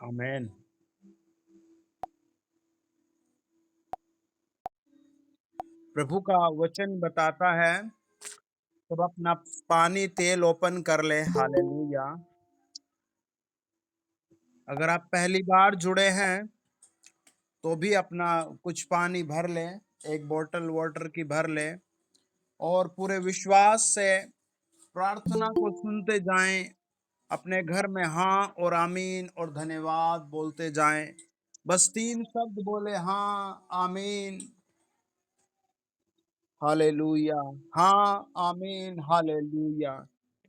आमेन। प्रभु का वचन बताता है, जब अपना पानी तेल ओपन कर ले। हालेलुया। अगर आप पहली बार जुड़े हैं तो भी अपना कुछ पानी भर ले, एक बोतल वाटर की भर ले और पूरे विश्वास से प्रार्थना को सुनते जाएं। अपने घर में हाँ और आमीन और धन्यवाद बोलते जाएं। बस 3 शब्द बोले, हाँ आमीन हालेलुया, हाँ आमीन हालेलुया।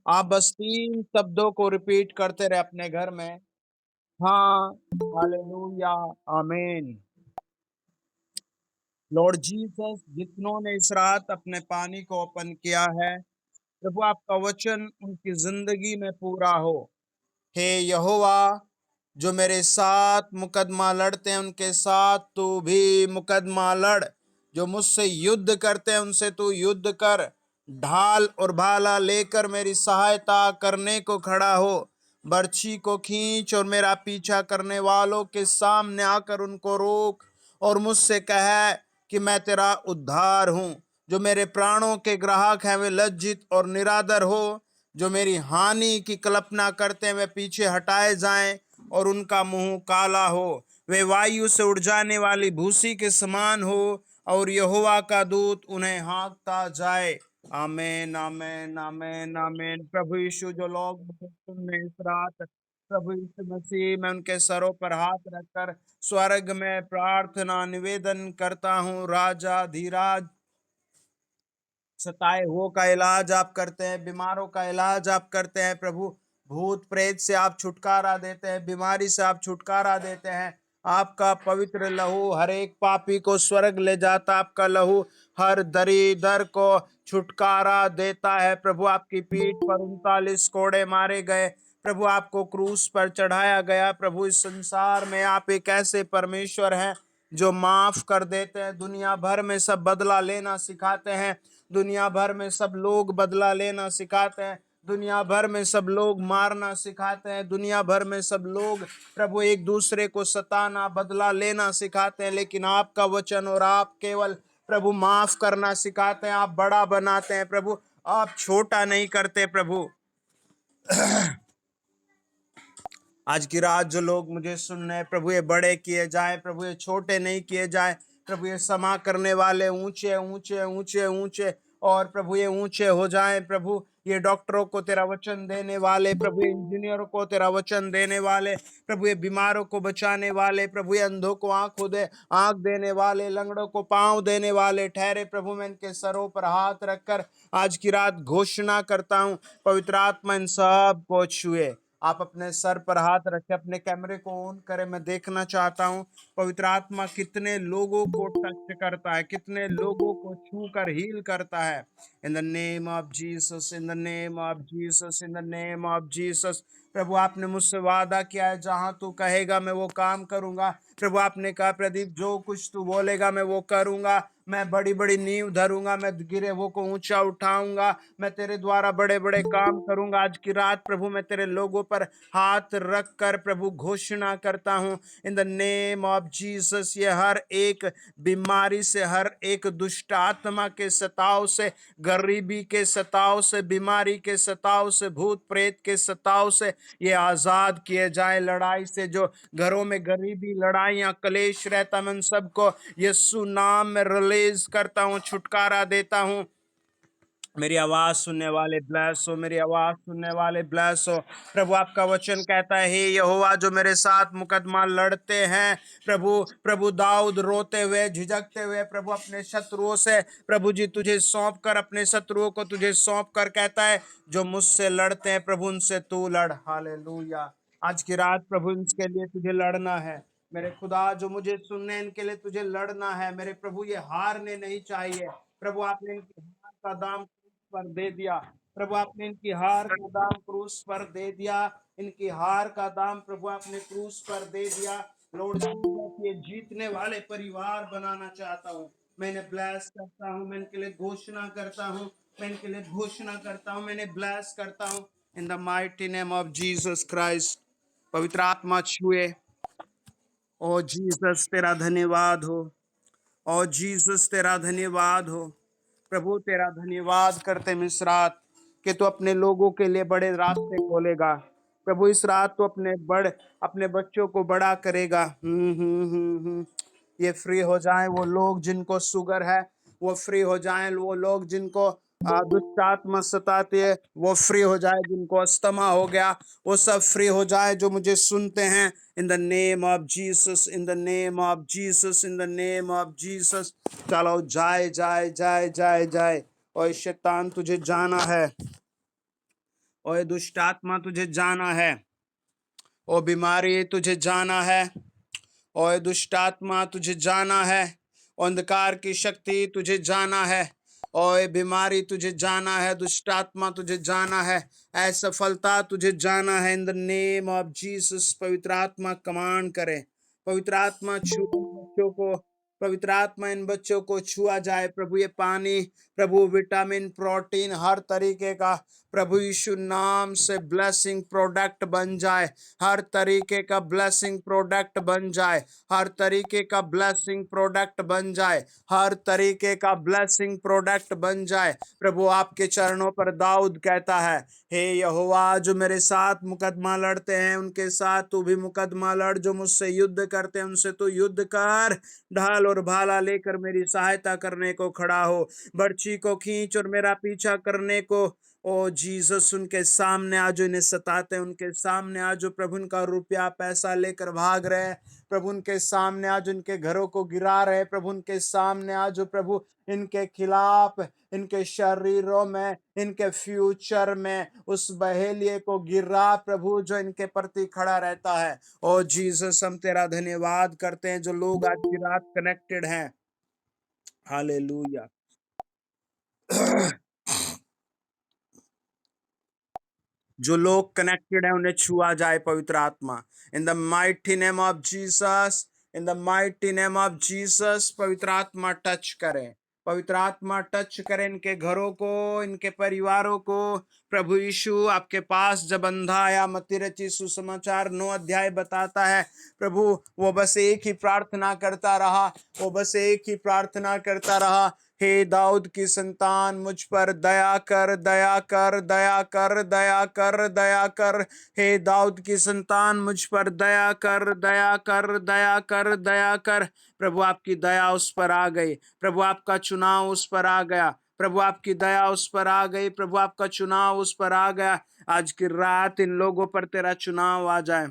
आप बस 3 शब्दों को रिपीट करते रहे अपने घर में। हाँ, हालेलुया, आमीन। लॉर्ड जीसस, जितनों ने इस रात अपने पानी को ओपन किया है, प्रभु आपका वचन उनकी जिंदगी में पूरा हो। हे यहोवा, जो मेरे साथ मुकदमा लड़ते हैं उनके साथ तू भी मुकदमा लड़। जो मुझसे युद्ध करते हैं उनसे तू युद्ध कर। ढाल और भाला लेकर मेरी सहायता करने को खड़ा हो। बर्छी को खींच और मेरा पीछा करने वालों के सामने आकर उनको रोक और मुझसे कह कि मैं तेरा उद्धार हूँ। जो मेरे प्राणों के ग्राहक हैं वे लज्जित और निरादर हो। जो मेरी हानि की कल्पना करते हैं वे पीछे हटाए जाएं और उनका मुंह काला हो। वे वायु से उड़ जाने वाली भूसी के समान हो और यहोवा का दूत उन्हें हाँकता जाए। आमेन, आमेन, आमेन, आमेन। प्रभु यीशु, जो लोग मुझे सुनने इस रात, प्रभु यीशु मसीह, मैं उनके सरों पर हाथ रखकर स्वर्ग में प्रार्थना निवेदन करता हूँ। राजा धीराज, सताए हुओं का इलाज आप करते हैं, बीमारों का इलाज आप करते हैं प्रभु। भूत प्रेत से आप छुटकारा देते हैं, बीमारी से आप छुटकारा देते हैं। आपका पवित्र लहू हर एक पापी को स्वर्ग ले जाता। आपका लहू हर दरिद्र को छुटकारा देता है प्रभु। आपकी पीठ पर 39 कोड़े मारे गए प्रभु, आपको क्रूस पर चढ़ाया गया प्रभु। इस संसार में आप एक ऐसे परमेश्वर हैं जो माफ कर देते हैं। दुनिया भर में सब बदला लेना सिखाते हैं। दुनिया भर में सब लोग बदला लेना सिखाते हैं। दुनिया भर में सब लोग मारना सिखाते हैं। दुनिया भर में सब लोग प्रभु एक दूसरे को सताना, बदला लेना सिखाते हैं। लेकिन आपका वचन और आप केवल प्रभु माफ करना सिखाते हैं। आप बड़ा बनाते हैं प्रभु, आप छोटा नहीं करते प्रभु। आज की रात जो लोग मुझे सुन रहे हैं प्रभु, ये बड़े किए जाए प्रभु, ये छोटे नहीं किए जाए प्रभु। ये क्षमा करने वाले ऊंचे ऊंचे ऊंचे ऊंचे और प्रभु ये ऊंचे हो जाएं प्रभु। ये डॉक्टरों को तेरा वचन देने वाले प्रभु, ये इंजीनियरों को तेरा वचन देने वाले प्रभु, ये बीमारों को बचाने वाले प्रभु, ये अंधों को आंख देने वाले, लंगड़ों को पांव देने वाले ठहरे प्रभु। मैं इनके सरों पर हाथ रखकर आज की रात घोषणा करता हूँ, पवित्र आत्मा इन सब को छुए। आप अपने सर पर हाथ रखें, अपने कैमरे को ऑन करें, मैं देखना चाहता हूं पवित्र आत्मा कितने लोगों को टच करता है, कितने लोगों को छू कर हील करता है। In the name of Jesus, in the name of Jesus, in the name of Jesus. प्रभु आपने मुझसे वादा किया है, जहां तू कहेगा मैं वो काम करूंगा। प्रभु आपने कहा प्रदीप, जो कुछ तू बोलेगा मैं वो करूंगा। मैं बड़ी बड़ी नींव धरूंगा, मैं गिरे वो को ऊंचा उठाऊंगा, मैं तेरे द्वारा बड़े बड़े काम करूंगा। आज की रात प्रभु मैं तेरे लोगों पर हाथ रख कर प्रभु घोषणा करता हूं, in the name of Jesus, ये हर एक बीमारी से, हर एक दुष्ट आत्मा के सताव से, गरीबी के सताव से, बीमारी के सताव से, भूत प्रेत के सताव से ये आजाद किए जाए। लड़ाई से जो घरों में गरीबी, लड़ाइयां, कलेश रहता, मैं उन सबको यीशु नाम में रिलीज करता हूं, छुटकारा देता हूं। मेरी आवाज सुनने वाले ब्लेस हो, मेरी आवाज सुनने वाले ब्लेस हो। प्रभु आपका वचन कहता है, हे यहोवा, जो मेरे साथ मुकदमा लड़ते हैं प्रभु, प्रभु दाऊद रोते हुए, झिझकते हुए प्रभु अपने शत्रुओं से प्रभु जी तुझे सौंप कर, अपने शत्रुओं को तुझे सौंप कर कहता है, जो मुझसे लड़ते हैं प्रभु उनसे तू लड़। हालेलुया। आज की रात प्रभु इनके लिए तुझे लड़ना है मेरे खुदा। जो मुझे सुनने इनके लिए तुझे लड़ना है मेरे प्रभु, ये हारने नहीं चाहिए प्रभु। आपने इनकी हार का दाम पर दे दिया प्रभु, आपने इनकी हार का दाम क्रूस पर दे दिया। इनकी हार का दाम प्रभु आपने क्रूस पर दे दिया। लॉर्ड जीसस, ये जीतने वाले परिवार बनाना चाहता हूँ। मैंने ब्लेस करता हूँ, मैं इनके लिए घोषणा करता हूँ, मैं इनके लिए घोषणा करता हूँ, मैंने ब्लेस करता हूँ इन the mighty name of Jesus Christ. पवित्र आत्मा छुए, ओ जीसस तेरा धन्यवाद हो। और जीसस तेरा धन्यवाद हो। प्रभु तेरा धन्यवाद करते हैं इस रात कि तू अपने लोगों के लिए बड़े रास्ते खोलेगा। प्रभु इस रात तो अपने बच्चों को बड़ा करेगा। ये फ्री हो जाए वो लोग जिनको शुगर है, वो फ्री हो जाए वो लोग जिनको दुष्ट आत्मा सताती है, वो फ्री हो जाए। जिनको अस्थमा हो गया वो सब फ्री हो जाए जो मुझे सुनते हैं। इन the name of Jesus, in the name of Jesus, in the name of Jesus. चलो जाए जाए जाए जाए जाए। और शैतान तुझे जाना है, और दुष्ट आत्मा तुझे जाना है, और बीमारी तुझे जाना है, और दुष्ट आत्मा तुझे जाना है, अंधकार की शक्ति तुझे जाना है, और बीमारी तुझे जाना है, दुष्ट आत्मा तुझे जाना है, असफलता तुझे जाना है। In the name of Jesus पवित्र आत्मा कमांड करे, पवित्र आत्मा छू बच्चों को, पवित्र आत्मा इन बच्चों को छुआ जाए। प्रभु ये पानी, प्रभु विटामिन प्रोटीन हर तरीके का प्रभु यीशु नाम से ब्लेसिंग प्रोडक्ट बन जाए। हर तरीके का ब्लेसिंग प्रोडक्ट बन जाए। हर तरीके का ब्लेसिंग प्रोडक्ट बन जाए। हर तरीके का ब्लेसिंग प्रोडक्ट बन जाए। प्रभु आपके चरणों पर दाऊद कहता है, हे यहोवा जो मेरे साथ मुकदमा लड़ते हैं उनके साथ तू भी मुकदमा लड़, जो मुझसे युद्ध करते हैं उनसे तू युद्ध कर। ढाल और भाला लेकर मेरी सहायता करने को खड़ा हो, बर्छी को खींच और मेरा पीछा करने को। ओ जीसस उनके सामने आज इन्हें सताते हैं, उनके सामने आज प्रभु उनका रुपया पैसा लेकर भाग रहे हैं। प्रभु उनके सामने आज उनके घरों को गिरा रहे। प्रभु उनके सामने आज प्रभु इनके खिलाफ, इनके शरीरों में, इनके फ्यूचर में उस बहेलिए को गिरा प्रभु जो इनके प्रति खड़ा रहता है। ओ जीसस हम तेरा धन्यवाद करते हैं जो लोग आज की रात कनेक्टेड हैं। हालेलुया। जो लोग कनेक्टेड है उन्हें छुआ जाए पवित्र आत्मा। इन the mighty name of Jesus, in the mighty name of Jesus पवित्र आत्मा टच करें। पवित्र आत्मा टच करें इनके घरों को, इनके परिवारों को। प्रभु यीशु आपके पास जब अंधा आया, मत्ती रचित सुसमाचार 9 अध्याय बताता है, प्रभु वो बस एक ही प्रार्थना करता रहा, वो बस एक ही प्रार्थना करता रहा, हे दाऊद की संतान मुझ पर दया कर, दया कर, दया कर, दया कर, दया कर। हे दाऊद की संतान मुझ पर दया कर, दया कर, दया कर, दया कर। प्रभु आपकी दया उस पर आ गई, प्रभु आपका चुनाव उस पर आ गया, प्रभु आपकी दया उस पर आ गई, प्रभु आपका चुनाव उस पर आ गया। आज की रात इन लोगों पर तेरा चुनाव आ जाए।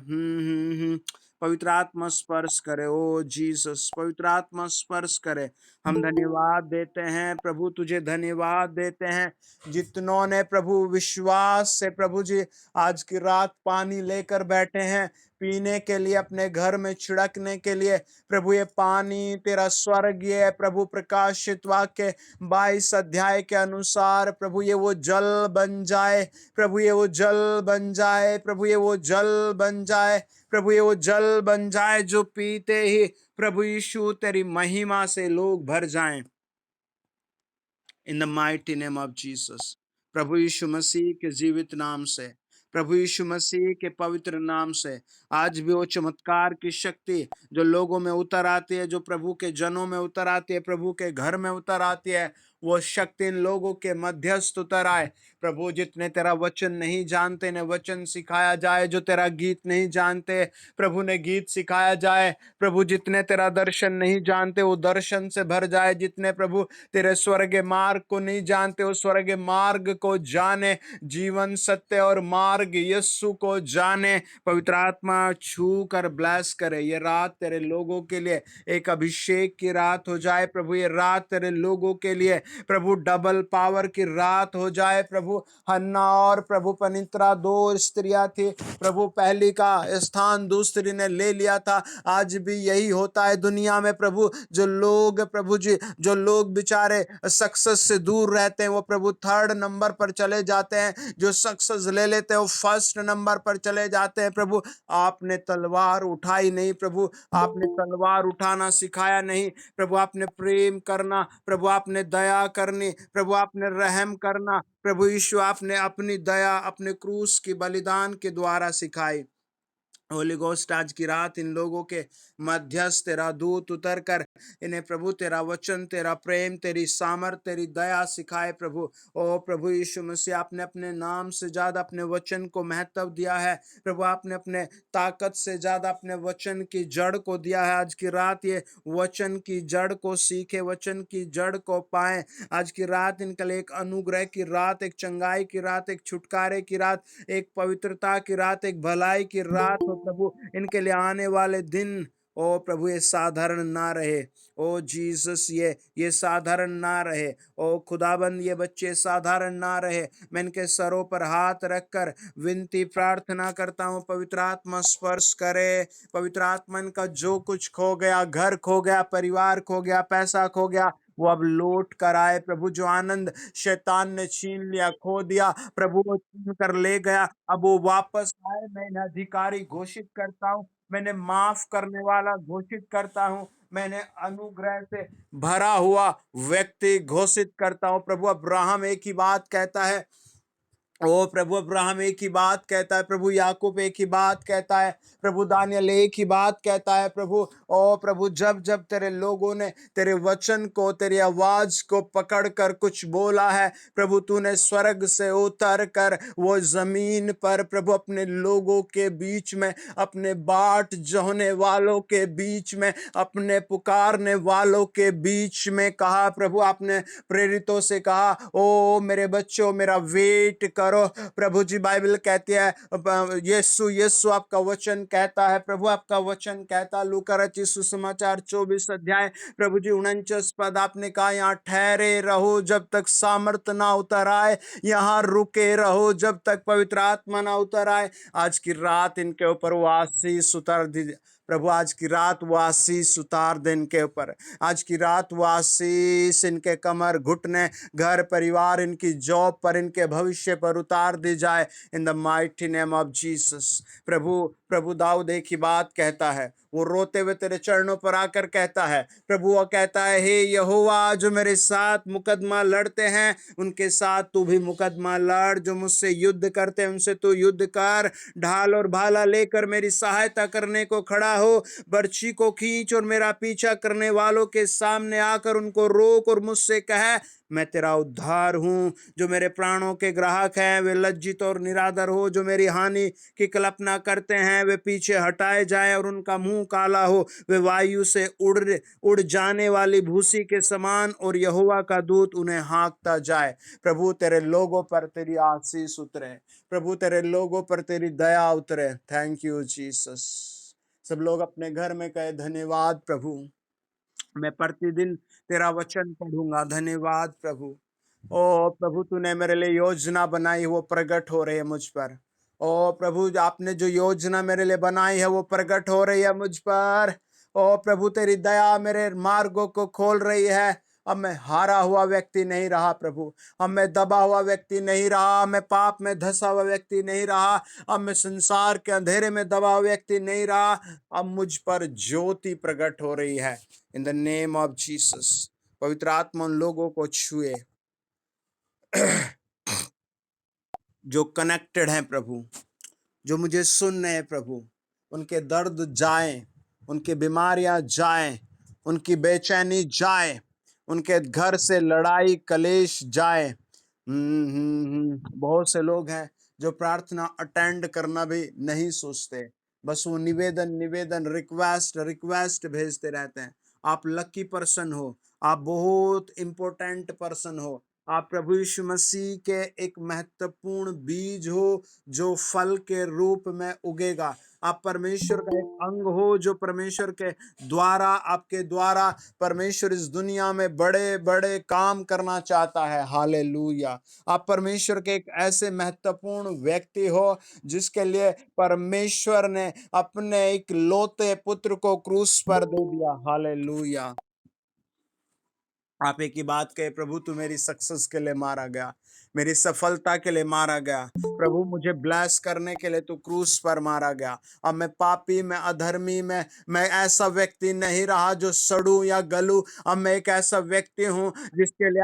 पवित्र आत्मा स्पर्श करे। ओ जीसस पवित्र आत्मा स्पर्श करे। हम धन्यवाद देते हैं प्रभु, तुझे धन्यवाद देते हैं जितनों ने प्रभु विश्वास से प्रभु जी आज की रात पानी लेकर बैठे हैं पीने के लिए, अपने घर में छिड़कने के लिए। प्रभु ये पानी तेरा स्वर्गीय है प्रभु, प्रकाशित वाक्य 22 अध्याय के अनुसार प्रभु ये वो जल बन जाए, प्रभु ये वो जल बन जाए, प्रभु ये वो जल बन जाए, प्रभु ये वो जल बन जाए जो पीते ही प्रभु यीशु तेरी महिमा से लोग भर जाएं। In the mighty name of Jesus, प्रभु यीशु मसीह के जीवित नाम से, प्रभु यीशु मसीह के पवित्र नाम से आज भी वो चमत्कार की शक्ति जो लोगों में उतर आती है, जो प्रभु के जनों में उतर आती है, प्रभु के घर में उतर आती है, वो शक्ति इन लोगों के मध्यस्थ उतर आए। प्रभु जितने तेरा वचन नहीं जानते ने वचन सिखाया जाए, जो तेरा गीत नहीं जानते प्रभु ने गीत सिखाया जाए। प्रभु जितने तेरा दर्शन नहीं जानते वो दर्शन से भर जाए, जितने प्रभु तेरे स्वर्ग मार्ग को नहीं जानते वो स्वर्ग मार्ग को जाने, जीवन सत्य और मार्ग यीशु को जाने। पवित्र आत्मा छू कर ब्लेस करे। ये रात तेरे लोगों के लिए एक अभिषेक की रात हो जाए प्रभु, ये रात तेरे लोगों के लिए प्रभु डबल पावर की रात हो जाए प्रभु। हन्ना और प्रभु पनित्रा 2 स्त्रियां थी प्रभु, पहली का स्थान दूसरी ने ले लिया था। आज भी यही होता है दुनिया में प्रभु, जो लोग प्रभु जी, जो लोग बेचारे सक्सेस से दूर रहते हैं वो प्रभु 3rd नंबर पर चले जाते हैं, जो सक्सेस ले लेते हैं वो 1st नंबर पर चले जाते हैं। प्रभु आपने तलवार उठाई नहीं प्रभु, आपने तलवार उठाना सिखाया नहीं प्रभु, आपने प्रेम करना प्रभु, आपने दया करनी प्रभु, आपने रहम करना प्रभु यीशु, आपने अपनी दया अपने क्रूस की बलिदान के द्वारा सिखाई। होली गोस्ट आज की रात इन लोगों के मध्यस्थ तेरा दूत उतर कर इन्हें प्रभु तेरा वचन, तेरा प्रेम, तेरी सामर्थ, तेरी दया सिखाए प्रभु। ओ प्रभु यीशु मसीह, आपने अपने नाम से ज्यादा अपने वचन को महत्व दिया है प्रभु। आपने अपने ताकत से ज्यादा अपने वचन की जड़ को दिया है। आज की रात ये वचन की जड़ को सीखे, वचन की जड़ को पाए। आज की रात इनके लिए एक अनुग्रह की रात, एक चंगाई की रात, एक छुटकारे की रात, एक पवित्रता की रात, एक भलाई की रात हो प्रभु। इनके लिए आने वाले दिन ओ प्रभु ये साधारण ना रहे। ओ जीसस, ये साधारण ना रहे। ओ खुदाबंद, ये बच्चे साधारण ना रहे। मैं इनके सरों पर हाथ रखकर विनती प्रार्थना करता हूँ, पवित्र आत्मा स्पर्श करे। पवित्र आत्मा इनका जो कुछ खो गया, घर खो गया, परिवार खो गया, पैसा खो गया, वो अब लौट कर आए प्रभु। जो आनंद शैतान ने छीन लिया, खो दिया प्रभु, वो छीन कर ले गया, अब वो वापस आए। मैं इन्हें अधिकारी घोषित करता हूँ, मैंने माफ करने वाला घोषित करता हूँ, मैंने अनुग्रह से भरा हुआ व्यक्ति घोषित करता हूँ प्रभु। अब्राहम एक ही बात कहता है, ओ प्रभु अब्राहम एक ही बात कहता है प्रभु, याकूब एक ही बात कहता है प्रभु, दानियल एक ही बात कहता है प्रभु। ओ प्रभु, जब जब तेरे लोगों ने तेरे वचन को, तेरी आवाज को पकड़ कर कुछ बोला है प्रभु, तूने स्वर्ग से उतर कर वो जमीन पर प्रभु अपने लोगों के बीच में, अपने बाट जोहने वालों के बीच में, अपने पुकारने वालों के बीच में कहा प्रभु। आपने प्रेरितों से कहा, ओ मेरे बच्चों मेरा वेट करो प्रभु जी। बाइबल कहती है, यीशु यीशु आपका वचन कहता है प्रभु, आपका वचन कहता है, लूका रचित सुसमाचार 24 अध्याय प्रभु जी 49 पद, आपने कहा यहाँ ठहरे रहो जब तक सामर्थ ना उतर आए, यहाँ रुके रहो जब तक पवित्र आत्मा ना उतर आए। आज की रात इनके ऊपर वो आशीष उतार दीजिए प्रभु। आज की रात वो आशीष उतार दे इनके ऊपर। आज की रात वो आशीष इनके कमर, घुटने, घर परिवार, इनकी जॉब पर, इनके भविष्य पर उतार दी जाए in the mighty name of Jesus. प्रभु प्रभु दाऊद एक ही बात कहता है, वो रोते हुए तेरे चरणों पर आकर कहता है प्रभु, वो कहता है, हे यहोवा, जो मेरे साथ मुकदमा लड़ते हैं उनके साथ तू भी मुकदमा लड़, जो मुझसे युद्ध करते हैं उनसे तू युद्ध कर। ढाल और भाला लेकर मेरी सहायता करने को खड़ा हो, बर्छी को खींच और मेरा पीछा करने वालों के सामने आकर उनको रोक और मुझसे कह, मैं तेरा उद्धार हूं। जो मेरे प्राणों के ग्राहक हैं वे लज्जित और निरादर हो, जो मेरी हानि की कल्पना करते हैं वे पीछे हटाए जाए और उनका मुंह काला हो। वे वायु से उड़ जाने वाली भूसी के समान, और यहोवा का दूत उन्हें हाँकता जाए। प्रभु तेरे लोगों पर तेरी आशीष उतरे, प्रभु तेरे लोगों पर तेरी दया उतरे। Thank you Jesus. सब लोग अपने घर में कहे, धन्यवाद प्रभु, मैं प्रतिदिन तेरा वचन पढ़ूंगा। धन्यवाद प्रभु। ओ प्रभु, तूने मेरे लिए योजना बनाई, वो प्रकट हो रही है मुझ पर। ओ प्रभु, आपने जो योजना मेरे लिए बनाई है वो प्रकट हो रही है मुझ पर। ओ प्रभु, तेरी दया मेरे मार्गों को खोल रही है। अब मैं हारा हुआ व्यक्ति नहीं रहा प्रभु, अब मैं दबा हुआ व्यक्ति नहीं रहा, मैं पाप में धंसा हुआ व्यक्ति नहीं रहा, अब मैं संसार के अंधेरे में दबा हुआ व्यक्ति नहीं रहा। अब मुझ पर ज्योति प्रकट हो रही है in the name of Jesus. पवित्र आत्मा उन लोगों को छुए जो कनेक्टेड हैं प्रभु, जो मुझे सुन रहे हैं प्रभु, उनके दर्द जाए, उनकी बीमारियां जाए, उनकी बेचैनी जाए, उनके घर से लड़ाई कलेश जाए। बहुत से लोग हैं जो प्रार्थना अटेंड करना भी नहीं सोचते, बस वो निवेदन निवेदन रिक्वेस्ट रिक्वेस्ट भेजते रहते हैं। आप लकी पर्सन हो, आप बहुत इंपॉर्टेंट पर्सन हो, आप प्रभु यीशु मसीह के एक महत्वपूर्ण बीज हो जो फल के रूप में उगेगा। आप परमेश्वर का एक अंग हो जो परमेश्वर के द्वारा, आपके द्वारा परमेश्वर इस दुनिया में बड़े बड़े काम करना चाहता है। हालेलुया। आप परमेश्वर के एक ऐसे महत्वपूर्ण व्यक्ति हो जिसके लिए परमेश्वर ने अपने एक लौते पुत्र को क्रूस पर दे दिया। हालेलुया। आप एक ही बात कहे, प्रभु तू मेरी सक्सेस के लिए मारा गया, मेरी सफलता के लिए मारा गया। प्रभु मुझे ब्लेस करने के लिए तू क्रूस पर मारा गया। अब मैं पापी, मैं अधर्मी, मैं ऐसा व्यक्ति नहीं रहा जो सड़ू या गलू। अब मैं एक ऐसा व्यक्ति हूँ जिसके लिए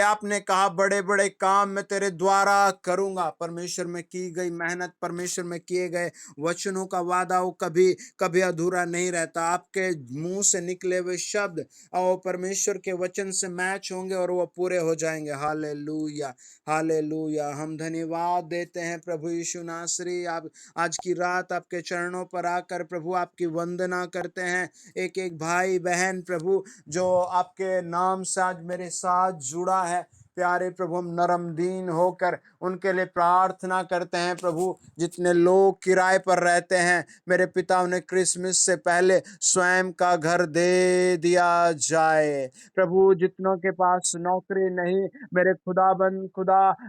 आपने कहा बड़े बड़े काम मैं तेरे द्वारा करूंगा। परमेश्वर में की गई मेहनत, परमेश्वर में किए गए वचनों का वादा वो कभी कभी अधूरा नहीं रहता। आपके मुंह से निकले हुए शब्द और परमेश्वर के वचन से मैच होंगे और वो पूरे हो जाएंगे। Hallelujah, hallelujah. हम धन्यवाद देते हैं प्रभु यीशु नासरी। आप आज की रात आपके चरणों पर आकर प्रभु आपकी वंदना करते हैं। एक एक भाई बहन प्रभु जो आपके नाम से आज मेरे साथ जुड़ा है, प्यारे प्रभु, हम नरम दीन होकर उनके लिए प्रार्थना करते हैं। प्रभु जितने लोग किराए पर रहते हैं, मेरे पिता उन्हें क्रिसमस से पहले स्वयं का घर दे दिया जाए। प्रभु जितनों के पास नौकरी नहीं, मेरे खुदा,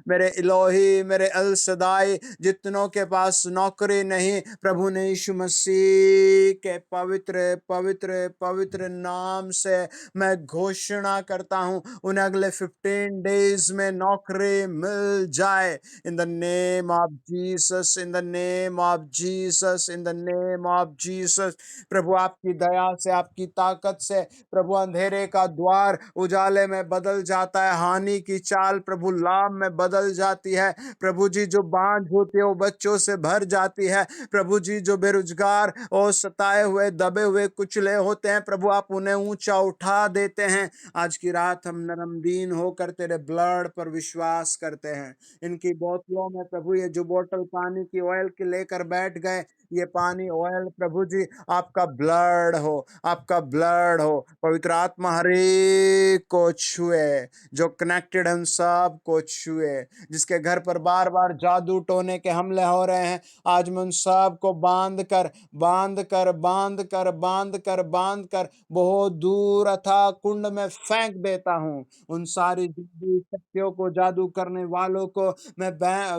मेरे इलोही, मेरे अल सदाई, जितनों के पास नौकरी नहीं, प्रभु ने यीशु मसीह के पवित्र पवित्र पवित्र नाम से मैं घोषणा करता हूं, उन्हें अगले 15 डेज में नौकरी मिल जाए। In the name of Jesus, in the name of Jesus, in the name of Jesus. प्रभु आपकी दया से, आपकी ताकत से प्रभु अंधेरे का द्वार उजाले में बदल जाता है, हानि की चाल प्रभु लाभ में बदल जाती है। प्रभु जी जो बांझ होती है वो बच्चों से भर जाती है। प्रभु जी जो बेरोजगार और सताए हुए, दबे हुए, कुचले होते हैं, प्रभु आप उन्हें ऊंचा उठा देते हैं। आज की रात हम नरमदीन होकर तेरे ब्लड पर विश्वास करते हैं। इनकी बोतलों में प्रभु ये जो बोतल पानी की ऑयल की लेकर बैठ गए, ये पानी ऑयल प्रभु जी आपका ब्लड हो, आपका ब्लड हो। पवित्र आत्मा हर एक को छुए, जो कनेक्टेड है उन सब को छुए, जिसके घर पर बार बार जादू टोने के हमले हो रहे हैं, आज मैं उन सब को बांध कर बांध कर बांध कर बांध कर बांध कर बहुत दूर अथाह कुंड में फेंक देता हूँ। उन सारी जादू शक्तियों को, जादू करने वालों को मैं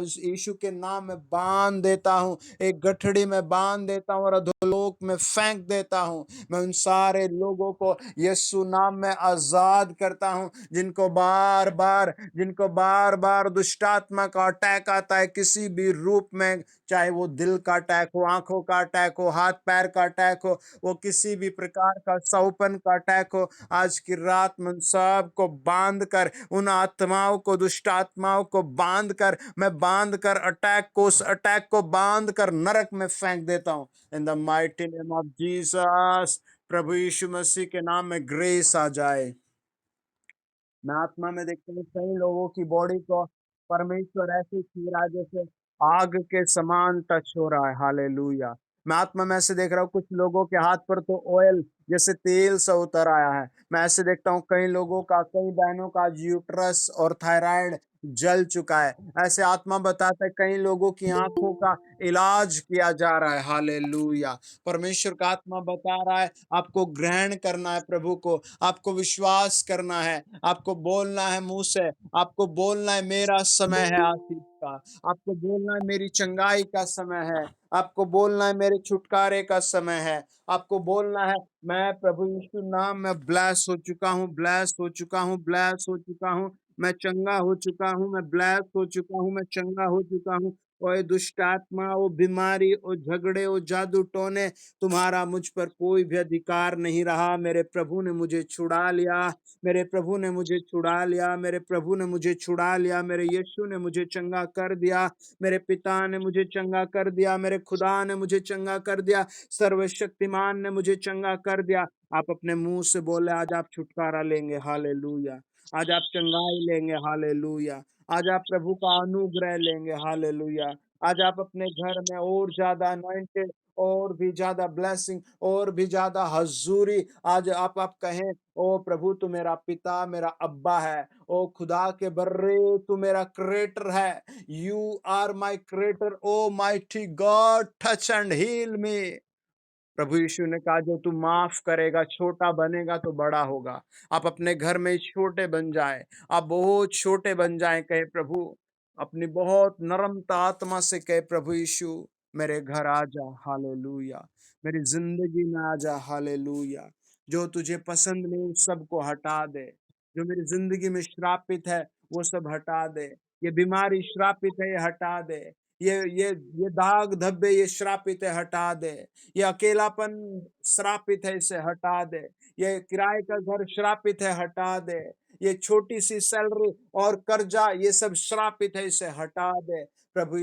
यीशु के नाम में बांध देता हूँ, एक गठड़ी में बांध देता हूँ और अधोलोक में फेंक देता हूँ। मैं उन सारे लोगों को यीशु नाम में आजाद करता हूँ, जिनको बार बार दुष्टात्मा का अटैक आता है किसी भी रूप में, चाहे वो दिल का अटैक हो, आंखों का अटैक हो, हाथ पैर का अटैक हो, वो किसी भी प्रकार का सौपन का अटैक हो, आज की रात में सब को बांध कर, उन आत्माओं को, दुष्ट आत्माओं को बांध कर, मैं बांध कर अटैक को, उस अटैक को बांध कर नरक में फेंक देता हूं। In the mighty name of Jesus. प्रभु यीशु मसीह के नाम में ग्रेस आ जाए। मैं आत्मा में देखता हूँ कई लोगों की बॉडी को परमेश्वर ऐसे छू रहा है जैसे आग के समान टच हो रहा है। हालेलुया। मैं आत्मा में ऐसे देख रहा हूँ कुछ लोगों के हाथ पर तो ऑयल जैसे तेल सा उतर आया है। मैं ऐसे देखता हूँ कई लोगों का, कई बहनों का यूट्रस और थायराइड जल चुका है। ऐसे आत्मा बताता है कई लोगों की आंखों का इलाज किया जा रहा है। हालेलुया। परमेश्वर का आत्मा बता रहा है आपको ग्रहण करना है प्रभु को, आपको विश्वास करना है, आपको बोलना है मुंह से, आपको बोलना है मेरा समय है आशीष का, आपको बोलना है मेरी चंगाई का समय है, आपको बोलना है मेरे छुटकारे का समय है, आपको बोलना है मैं प्रभु यीशु नाम में ब्लेस हो चुका हूँ, ब्लेस हो चुका हूँ, ब्लेस हो चुका हूँ, मैं चंगा हो चुका हूँ, मैं ब्लेस हो चुका हूँ, मैं चंगा हो चुका हूँ। ओए दुष्ट आत्मा, वो बीमारी, वो झगड़े, वो जादू टोने, तुम्हारा मुझ पर कोई भी अधिकार नहीं रहा। मेरे प्रभु ने मुझे छुड़ा लिया, मेरे प्रभु ने मुझे छुड़ा लिया, मेरे प्रभु ने मुझे छुड़ा लिया, मेरे यीशु ने मुझे चंगा कर दिया, मेरे पिता ने मुझे चंगा कर दिया, मेरे खुदा ने मुझे चंगा कर दिया, सर्वशक्तिमान ने मुझे चंगा कर दिया। आप अपने मुंह से बोले आज आप छुटकारा लेंगे। हालेलुया। आज आप चंगाई लेंगे। हालेलुया। आज आप प्रभु का अनुग्रह लेंगे। हालेलुया। आज आप अपने घर में और ज्यादा अनॉइंटेड, और भी ज्यादा ब्लेसिंग, और भी ज्यादा हजूरी, आज आप कहें ओ प्रभु तू मेरा पिता, मेरा अब्बा है, ओ खुदा के बर्रे तू मेरा क्रिएटर है, you are my creator, O mighty God touch and heal me. प्रभु यीशु ने कहा जो तू माफ करेगा, छोटा बनेगा तो बड़ा होगा। आप अपने घर में छोटे बन जाए, आप बहुत छोटे बन जाए, कहे प्रभु, अपनी बहुत नरमता आत्मा से कहे प्रभु यीशु मेरे घर आ जा। हालेलुया। मेरी जिंदगी में आ जा। हालेलुया। जो तुझे पसंद नहीं उस सब को हटा दे। जो मेरी ज़िंदगी में श्रापित है, वो सब हटा दे। ये बीमारी श्रापित है, ये हटा दे। ये ये ये दाग धब्बे ये श्रापित है, हटा दे। ये अकेलापन श्रापित है, इसे हटा दे। ये किराए का घर श्रापित है, हटा दे। ये छोटी-सी सैलरी और कर्जा ये सब श्रापित है, इसे हटा दे। प्रभु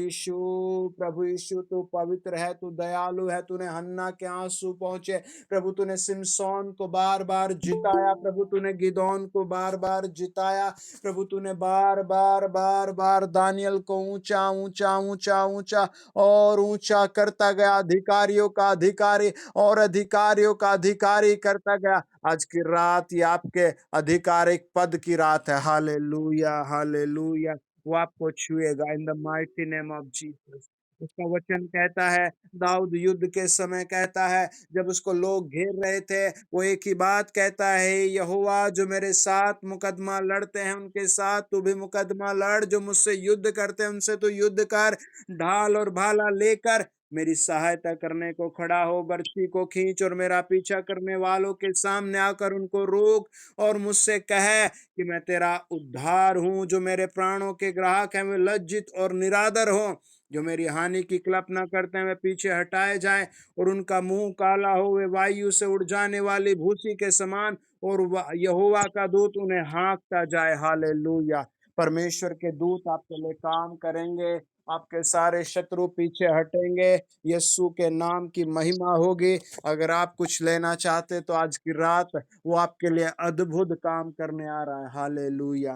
यीशु तू पवित्र है, तू दयालु है, तूने हन्ना के आँसू पोंछे। प्रभु तूने सिमशोन को बार-बार जिताया, प्रभु तूने गिदोन को बार-बार जिताया, प्रभु तूने बार-बार, बार-बार दानिय्येल को ऊँचा, ऊँचा, ऊँचा, ऊँचा और ऊँचा करता गया, अधिकारियों का अधिकारी और अधिकारियों का अधिकारी करता गया। आज की रात ये आपके आधिकारिक पद की रात है। Hallelujah, hallelujah. वो आपको छुएगा इन the mighty name of Jesus. उसका वचन कहता है, दाऊद युद्ध के समय कहता है, जब उसको लोग घेर रहे थे, वो एक ही बात कहता है, यहोवा जो मेरे साथ मुकदमा लड़ते हैं उनके साथ तू भी मुकदमा लड़, जो मुझसे युद्ध करते हैं उनसे तू युद्ध कर। ढाल और भाला लेकर मेरी सहायता करने को खड़ा हो, बर्छी को खींच और मेरा पीछा करने वालों के सामने आकर उनको रोक और मुझसे कह कि मैं तेरा उद्धार हूँ। जो मेरे प्राणों के ग्राहक हैं वे लज्जित और निरादर हों, जो मेरी हानि की कल्पना करते हैं वे पीछे हटाए जाएं और उनका मुंह काला हो, वे वायु से उड़ जाने वाली भूसी के समान और यहोवा का दूत उन्हें हाँकता जाए। हालेलुया। परमेश्वर के दूत आपके लिए काम करेंगे, आपके सारे शत्रु पीछे हटेंगे, यीशु के नाम की महिमा होगी। अगर आप कुछ लेना चाहते तो आज की रात वो आपके लिए अद्भुत काम करने आ रहा है। हालेलुया।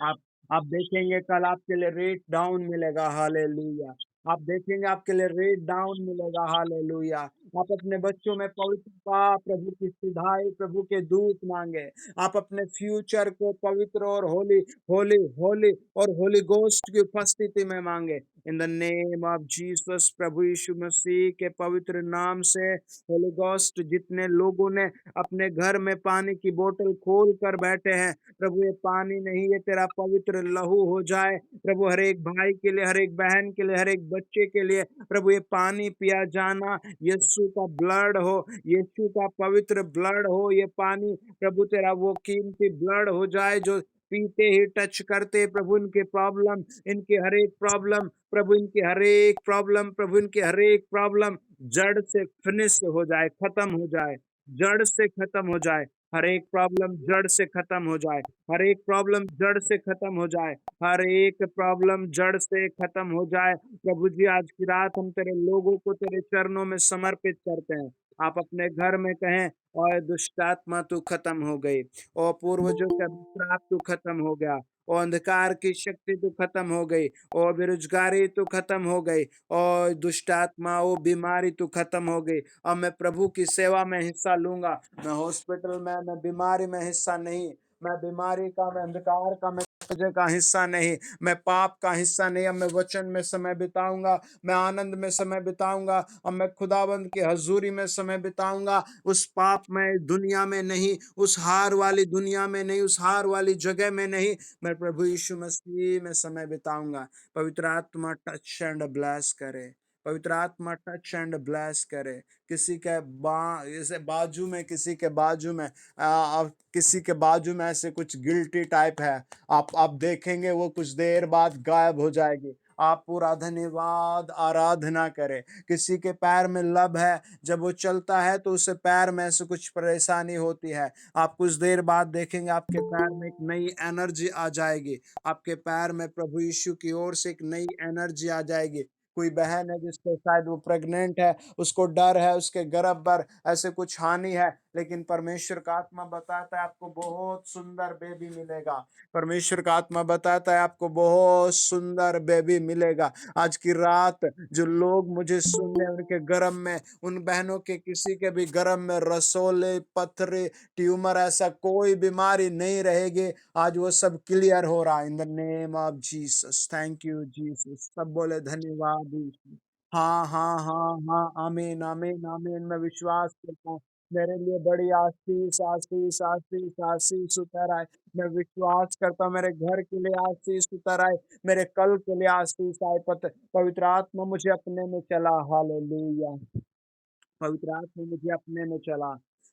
आप आप देखेंगे कल आपके लिए रेट डाउन मिलेगा। हालेलुया। आप देखेंगे आपके लिए रेट डाउन मिलेगा। हालेलुया। आप अपने बच्चों में पवित्रता, प्रभु की सिधाई, प्रभु के दूत मांगे। आप अपने फ्यूचर को पवित्र और होली होली होली और होली गोस्ट की उपस्थिति में मांगे। In the name of Jesus, प्रभु यीशु मसीह के पवित्र नाम से होली गोस्ट, जितने लोगों ने अपने घर में पानी की बोतल खोल कर बैठे हैं, प्रभु ये पानी नहीं, ये तेरा पवित्र लहू हो जाए। प्रभु हर एक भाई के लिए, हर एक बहन के लिए, हर एक बच्चे के लिए, प्रभु ये पानी पिया जाना यीशु का ब्लड हो, यीशु का पवित्र ब्लड हो। ये पानी प्रभु तेरा वो कीमती ब्लड हो जाए, जो पीते ही टच करते प्रभु इनके प्रॉब्लम, इनके हर एक प्रॉब्लम, प्रभु इनकी हर एक प्रॉब्लम, प्रभु इनकी हर एक प्रॉब्लम जड़ से फिनिश हो जाए, खत्म हो जाए, जड़ से खत्म हो जाए। हर एक प्रॉब्लम जड़ से खत्म हो जाए, हर एक प्रॉब्लम जड़ से खत्म हो जाए, हर एक प्रॉब्लम जड़ से खत्म हो जाए। प्रभु जी आज की रात हम तेरे लोगों को तेरे चरणों में समर्पित करते हैं। आप अपने घर में कहें, और दुष्ट आत्मा तू खत्म हो गई, और पूर्वजों का श्राप तू खत्म हो गया, और अंधकार की शक्ति तू खत्म हो गई, और बेरोजगारी तू खत्म हो गई, और दुष्ट आत्मा वो बीमारी तू खत्म हो गई। अब मैं प्रभु की सेवा में हिस्सा लूंगा। मैं हॉस्पिटल में, मैं बीमारी में हिस्सा नहीं, मैं बीमारी का, मैं अंधकार का, मैं तुझे का हिस्सा नहीं, मैं पाप का हिस्सा नहीं। अब मैं वचन में समय बिताऊंगा, मैं आनंद में समय बिताऊंगा, अब मैं खुदाबंद की हजूरी में समय बिताऊंगा। उस पाप में दुनिया में नहीं, उस हार वाली दुनिया में नहीं, उस हार वाली जगह में नहीं, मैं प्रभु यीशु मसीह में समय बिताऊंगा। पवित्र आत्मा टच एंड ब्लेस करे, पवित्र आत्मा टच एंड ब्लेस करे। किसी के जैसे बाजू में, किसी के बाजू में किसी के बाजू में ऐसे कुछ गिल्टी टाइप है, आप देखेंगे वो कुछ देर बाद गायब हो जाएगी। आप पूरा धन्यवाद आराधना करें। किसी के पैर में लब है, जब वो चलता है तो उसे पैर में ऐसे कुछ परेशानी होती है, आप कुछ देर बाद देखेंगे आपके पैर में एक नई एनर्जी आ जाएगी। आपके पैर में प्रभु यीशु की ओर से एक नई एनर्जी आ जाएगी। कोई बहन है जिसको शायद वो प्रेग्नेंट है, उसको डर है उसके गर्भ पर ऐसे कुछ हानि है, लेकिन परमेश्वर का आत्मा बताता है आपको बहुत सुंदर बेबी मिलेगा। परमेश्वर का आत्मा बताता है आपको बहुत सुंदर बेबी मिलेगा। आज की रात जो लोग मुझे सुन रहे हैं, उनके गर्भ में, उन बहनों के किसी के भी गर्भ में रसोले, पथरे, ट्यूमर, ऐसा कोई बीमारी नहीं रहेगी। आज वो सब क्लियर हो रहा है in the name of Jesus. Thank you Jesus. सब बोले धन्यवाद यीशु। हाँ हाँ हाँ हाँ, आमीन आमीन आमीन। मैं विश्वास करता हूँ मेरे लिए बड़ी आशीष आशीष आशीष आशीष उतर आए। मैं विश्वास करता हूँ मेरे घर के लिए आशीष उतर आए, मेरे कल के लिए आशीष आए। पवित्र आत्मा मुझे अपने में चला। हालेलुया। पवित्र आत्मा मुझे अपने में चला।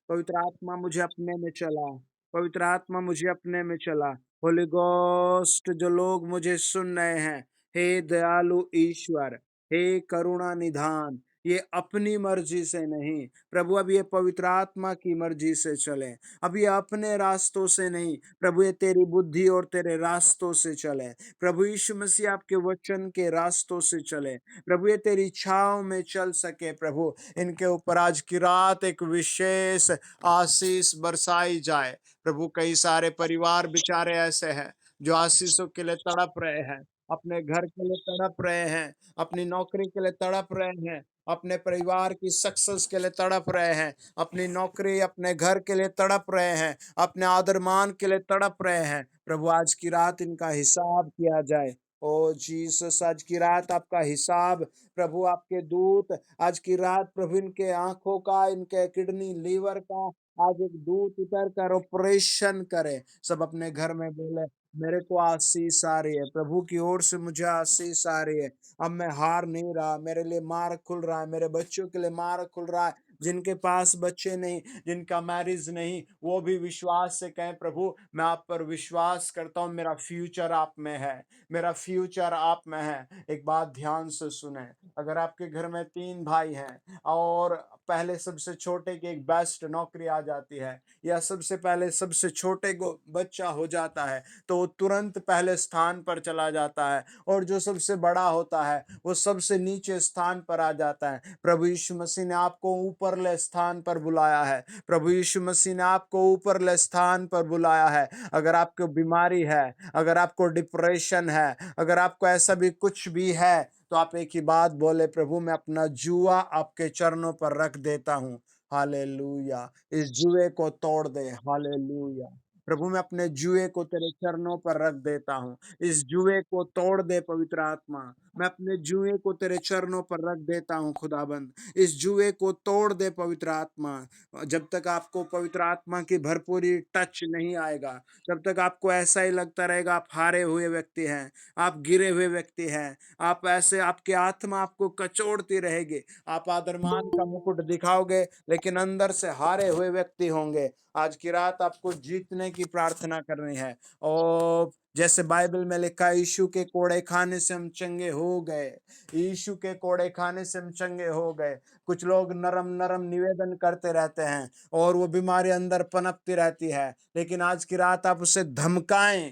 पवित्र आत्मा मुझे अपने में चला, पवित्र आत्मा मुझे अपने में चला। होली गोस्ट जो लोग मुझे सुन रहे हैं, हे दयालु ईश्वर, हे करुणा निधान, ये अपनी मर्जी से नहीं, प्रभु अब ये पवित्र आत्मा की मर्जी से चले, अब ये अपने रास्तों से नहीं, प्रभु ये तेरी बुद्धि और तेरे रास्तों से चले। प्रभु यीशु मसीह आपके वचन के रास्तों से चले, प्रभु ये तेरी छाँव में चल सके। प्रभु इनके ऊपर आज की रात एक विशेष आशीष बरसाई जाए। प्रभु कई सारे परिवार बेचारे ऐसे हैं जो आशीषों के लिए तड़प रहे हैं, अपने घर के लिए तड़प रहे हैं, अपनी नौकरी के लिए तड़प रहे हैं, अपने परिवार की सक्सेस के लिए तड़प रहे हैं, अपनी नौकरी अपने घर के लिए तड़प रहे हैं, अपने आदर मान के लिए तड़प रहे हैं। प्रभु आज की रात इनका हिसाब किया जाए। ओ जीसस आज की रात आपका हिसाब, प्रभु आपके दूत आज की रात प्रभु इनके आंखों का, इनके किडनी लीवर का आज एक दूत उतर कर ऑपरेशन करे। सब अपने घर में बोले, मेरे को आशीष आ रही है, प्रभु की ओर से मुझे आशीष आ रही है। अब मैं हार नहीं रहा, मेरे लिए मार्ग खुल रहा है, मेरे बच्चों के लिए मार्ग खुल रहा है। जिनके पास बच्चे नहीं, जिनका मैरिज नहीं, वो भी विश्वास से कहें, प्रभु मैं आप पर विश्वास करता हूँ, मेरा फ्यूचर आप में है, मेरा फ्यूचर आप में है। एक बात ध्यान से सुने, अगर आपके घर में 3 भाई हैं और पहले सबसे छोटे की एक बेस्ट नौकरी आ जाती है, या सबसे पहले सबसे छोटे को बच्चा हो जाता है, तो वो तुरंत पहले स्थान पर चला जाता है, और जो सबसे बड़ा होता है वो सबसे नीचे स्थान पर आ जाता है। प्रभु यीशु मसीह ने आपको ऊपरले स्थान पर बुलाया है, प्रभु यीशु मसीह ने आपको ऊपरले स्थान पर बुलाया है। अगर आपको बीमारी है, अगर आपको डिप्रेशन है, अगर आपको ऐसा भी कुछ भी है, तो आप एक ही बात बोले, प्रभु मैं अपना जुआ आपके चरणों पर रख देता हूँ। हालेलुया, इस जुए को तोड़ दे। हालेलुया, प्रभु मैं अपने जुए को तेरे चरणों पर रख देता हूँ। इस जुए को तोड़ दे पवित्र आत्मा, मैं अपने जुए को तेरे चरणों पर रख देता हूँ खुदाबंद। इस जुए को तोड़ दे पवित्र आत्मा। जब तक आपको पवित्र आत्मा की भरपूरी टच नहीं आएगा, तब तक आपको ऐसा ही लगता रहेगा आप हारे हुए व्यक्ति हैं, आप गिरे हुए व्यक्ति हैं, आप ऐसे, आपकी आत्मा आपको कचोड़ती रहेगी। आप आदरमान का मुकुट दिखाओगे लेकिन अंदर से हारे हुए व्यक्ति होंगे। आज की रात आपको जीतने की प्रार्थना करनी है। और जैसे बाइबल में लिखा है, यीशु के कोड़े खाने से हम चंगे हो गए, यीशु के कोड़े खाने से हम चंगे हो गए। कुछ लोग नरम नरम निवेदन करते रहते हैं और वो बीमारी अंदर पनपती रहती है, लेकिन आज की रात आप उसे धमकाएं,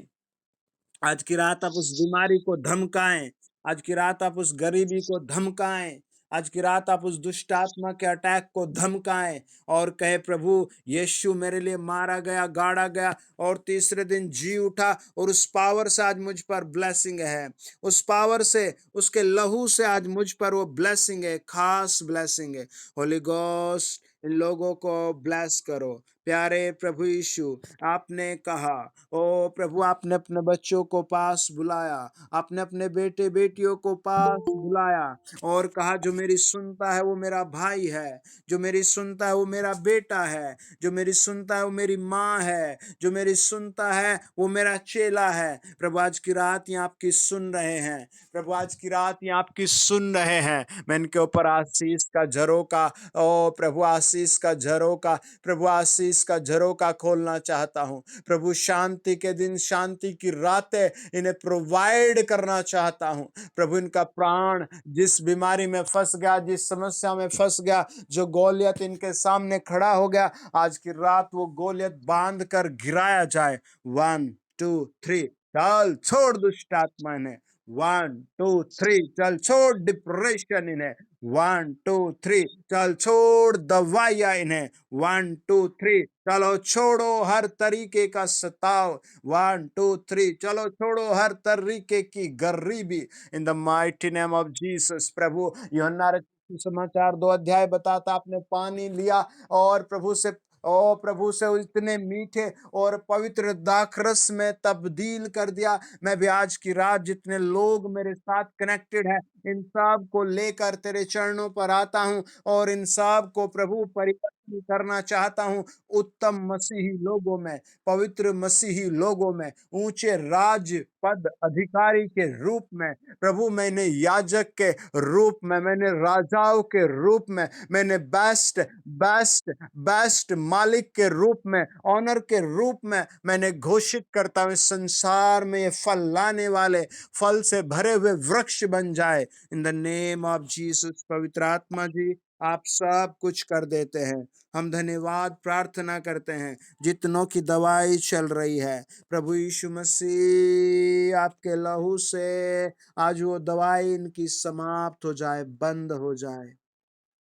आज की रात आप उस बीमारी को धमकाएं, आज की रात आप उस गरीबी को धमकाएं, आज की रात आप उस दुष्ट आत्मा के अटैक को धमकाएं और कहे, प्रभु यीशु मेरे लिए मारा गया, गाड़ा गया और तीसरे दिन जी उठा, और उस पावर से आज मुझ पर ब्लेसिंग है, उस पावर से, उसके लहू से आज मुझ पर वो ब्लेसिंग है, खास ब्लेसिंग है। होली गोस्ट इन लोगों को ब्लेस करो। प्यारे प्रभु यीशु, आपने कहा, ओ प्रभु आपने अपने बच्चों को पास बुलाया, आपने अपने बेटे बेटियों को पास बुलाया और कहा, जो मेरी सुनता है वो मेरा भाई है, जो मेरी सुनता है वो मेरा बेटा है, जो मेरी सुनता है वो मेरी माँ है, जो मेरी सुनता है वो मेरा चेला है। प्रभु आज की रात ये आपकी सुन रहे हैं, प्रभु आज की रात ये आपकी सुन रहे हैं। मैं इनके ऊपर आशीष का झरोका, ओ प्रभु आशीष का झरोका, प्रभु आशीष का झरोका खोलना चाहता हूँ। प्रभु शांति के दिन, शांति की रातें इन्हें प्रोवाइड करना चाहता हूँ। प्रभु इनका प्राण जिस बीमारी में फंस गया, जिस समस्या में फंस गया, जो गोलियत इनके सामने खड़ा हो गया, आज की रात वो गोलियत बांध कर गिराया जाए। 1 2 3 चल छोड़ दुष्ट आत्मा इन्हें। 1 2 3 चल छोड़ डिप्रेशन इन्हें। 1 2 3 चल छोड़ दवाइयां इन्हें। 1 2 3 चलो छोड़ो हर तरीके का सताव। 1 2 3 चलो छोड़ो हर तरीके की गरीबी in the mighty name of Jesus. प्रभु यूहन्ना रचित समाचार 2 अध्याय बताता, आपने पानी लिया और प्रभु से इतने मीठे और पवित्र दाखरस में तब्दील कर दिया। मैं भी आज की रात जितने लोग मेरे साथ कनेक्टेड है, इन सब को लेकर तेरे चरणों पर आता हूँ और इन सब को प्रभु परिवर्तन हासिल करना चाहता हूँ उत्तम मसीही लोगों में, पवित्र मसीही लोगों में, ऊंचे राज पद अधिकारी के रूप में। प्रभु मैंने याजक के रूप में, मैंने राजाओं के रूप में, मैंने बेस्ट बेस्ट बेस्ट मालिक के रूप में, ऑनर के रूप में मैंने घोषित करता हूँ इस संसार में ये फल लाने वाले, फल से भरे हुए वृक्ष बन जाए in the name of Jesus. पवित्र आत्मा जी आप सब कुछ कर देते हैं। हम धन्यवाद प्रार्थना करते हैं जितनों की दवाई चल रही है, प्रभु यीशु मसीह आपके लहू से आज वो दवाई इनकी समाप्त हो जाए, बंद हो जाए।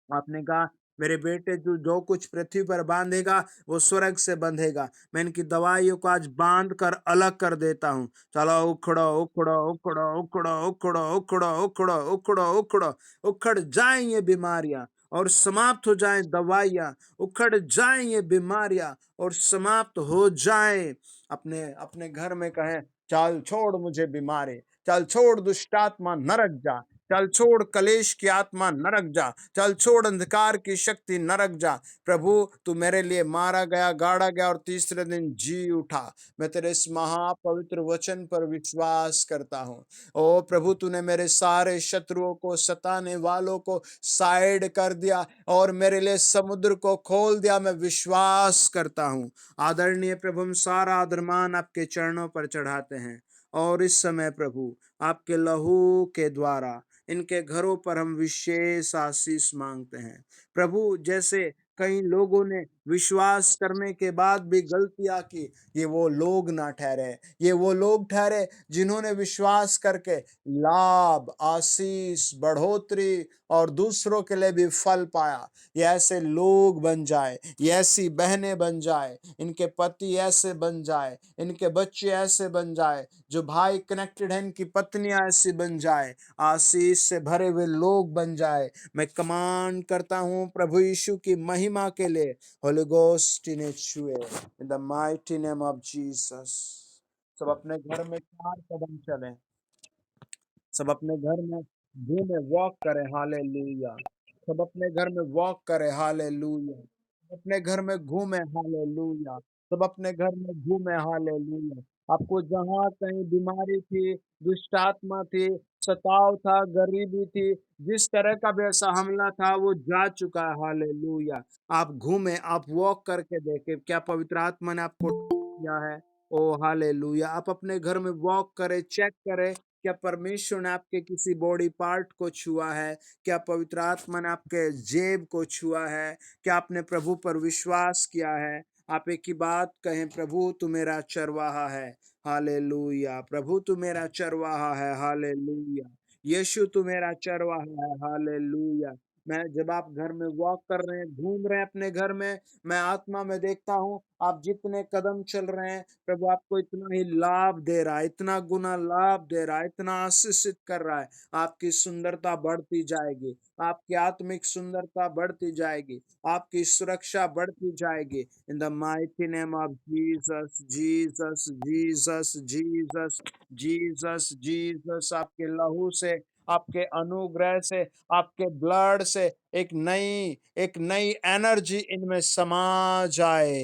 आपने कहा मेरे बेटे तू जो कुछ पृथ्वी पर बांधेगा वो स्वर्ग से बंधेगा। मैं इनकी दवाइयों को आज बांध कर अलग कर देता हूँ। चलो उखड़ो उखड़ो उखड़ो उखड़ो उखड़ो उखड़ो उखड़ो उखड़ो उखड़ो, उखड़ जाएं ये बीमारियां और समाप्त हो जाएं दवाइयां, उखड़ जाएं ये बीमारियां और समाप्त हो जाएं। अपने अपने घर में कहें चल छोड़ मुझे बीमारी, चल छोड़ दुष्टात्मा नरक जा, चल छोड़ कलेश की आत्मा नरक जा, चल छोड़ अंधकार की शक्ति नरक जा। प्रभु तू मेरे लिए मारा गया, गाड़ा गया और तीसरे दिन जी उठा। मैं तेरे इस महापवित्र वचन पर विश्वास करता हूँ। ओ प्रभु तूने मेरे सारे शत्रुओं को, सताने वालों को साइड कर दिया और मेरे लिए समुद्र को खोल दिया। मैं विश्वास करता हूँ आदरणीय प्रभु, हम सारा आदरमान आपके चरणों पर चढ़ाते हैं और इस समय प्रभु आपके लहू के द्वारा इनके घरों पर हम विशेष आशीष मांगते हैं। प्रभु जैसे कई लोगों ने विश्वास करने के बाद भी गलतियां की, ये वो लोग ना ठहरे, ये वो लोग ठहरे जिन्होंने विश्वास करके लाभ, आशीष, बढ़ोतरी और दूसरों के लिए भी फल पाया। ये ऐसे लोग बन जाए, ये ऐसी बहनें बन जाए, इनके पति ऐसे बन जाए, इनके बच्चे ऐसे बन जाए, जो भाई कनेक्टेड हैं इनकी पत्नियां ऐसी बन जाए, आशीष से भरे हुए लोग बन जाए। मैं कमांड करता हूं प्रभु यीशु की महिमा के लिए, होली गोस्ट इन्हें छुए इन the mighty name of Jesus. सब अपने घर में 4 कदम चलें, सब अपने घर में घूमे वॉक करें, हालेलुया। सब अपने घर में वॉक करें, हालेलुया। सब अपने घर में घूमे, हालेलुया। सब अपने घर में घूमे, हालेलुया। आपको जहां कहीं बीमारी थी, दुष्ट आत्मा थी, सताव था, गरीबी थी, जिस तरह का भी ऐसा हमला था वो जा चुका है, हालेलुया। आप घूमे, आप वॉक करके देखे क्या पवित्र आत्मा ने आपको किया है। ओ हालेलुया। आप अपने घर में वॉक करें, चेक करें क्या परमेश्वर ने आपके किसी बॉडी पार्ट को छुआ है, क्या पवित्र आत्मा ने आपके जेब को छुआ है, क्या आपने प्रभु पर विश्वास किया है। आप एक ही बात कहें, प्रभु तू मेरा चरवाहा है, हालेलुया। प्रभु तू मेरा चरवाहा है, हालेलुया। यीशु तू मेरा चरवाहा है, हालेलुया। मैं जब आप घर में वॉक कर रहे हैं, घूम रहे हैं अपने घर में, मैं आत्मा में देखता हूँ आप जितने कदम चल रहे हैं, प्रभु आपको इतना ही लाभ दे रहा है, इतना गुना लाभ दे रहा है, इतना आशीषित कर रहा है। आपकी सुंदरता बढ़ती जाएगी, आपकी आत्मिक सुंदरता बढ़ती जाएगी, आपकी सुरक्षा बढ़ती जाएगी इन the mighty name of Jesus, Jesus, Jesus, Jesus, Jesus, Jesus. आपके लहू से, आपके अनुग्रह से, आपके ब्लड से एक नई एनर्जी इनमें समा जाए।